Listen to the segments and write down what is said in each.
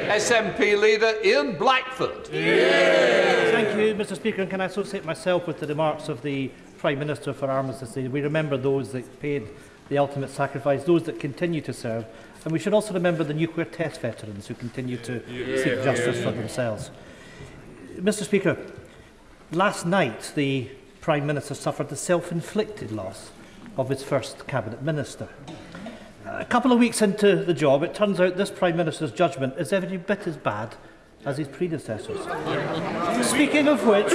SNP leader Ian Blackford. Thank you, Mr Speaker. And can I associate myself with the remarks of the Prime Minister for Armistice? We remember those that paid the ultimate sacrifice, those that continue to serve, and we should also remember the nuclear test veterans who continue to seek justice for themselves. Mr Speaker, last night the Prime Minister suffered the self-inflicted loss of his first Cabinet Minister. A couple of weeks into the job, it turns out this Prime Minister's judgment is every bit as bad as his predecessors. Speaking of which,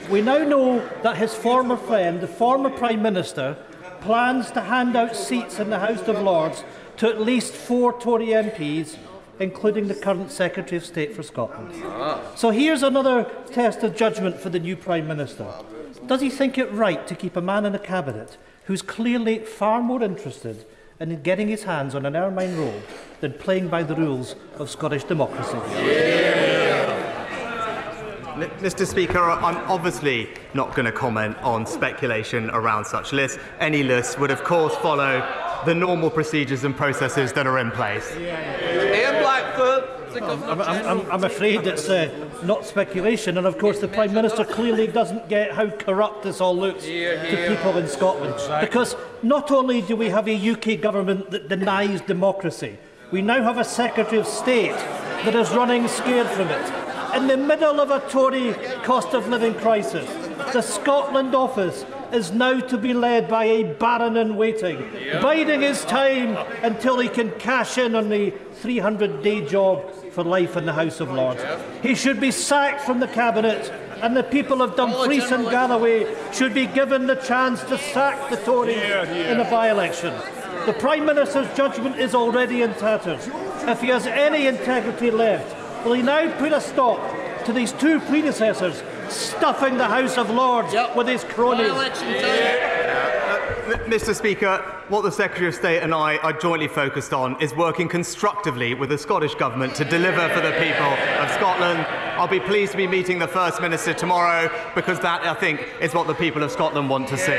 we now know that his former friend, the former Prime Minister, plans to hand out seats in the House of Lords to at least 4 Tory MPs, including the current Secretary of State for Scotland. So here's another test of judgment for the new Prime Minister. Does he think it right to keep a man in a cabinet who's clearly far more interested in getting his hands on an ermine robe than playing by the rules of Scottish democracy? Mr Speaker, I'm obviously not going to comment on speculation around such lists. Any list would, of course, follow the normal procedures and processes that are in place. Ian Blackford. I'm afraid it's not speculation, and of course the Prime Minister clearly doesn't get how corrupt this all looks to people in Scotland. Because not only do we have a UK government that denies democracy, we now have a Secretary of State that is running scared from it. In the middle of a Tory cost of living crisis, the Scotland office is now to be led by a baron-in-waiting, biding his time until he can cash in on the 300-day job for life in the House of Lords. He should be sacked from the Cabinet, and the people of Dumfries and Galloway should be given the chance to sack the Tories in a by-election. The Prime Minister's judgment is already in tatters. If he has any integrity left, will he now put a stop to these 2 predecessors stuffing the House of Lords with his cronies? Mr Speaker, what the Secretary of State and I are jointly focused on is working constructively with the Scottish Government to deliver for the people of Scotland. I'll be pleased to be meeting the First Minister tomorrow because that, I think, is what the people of Scotland want to see.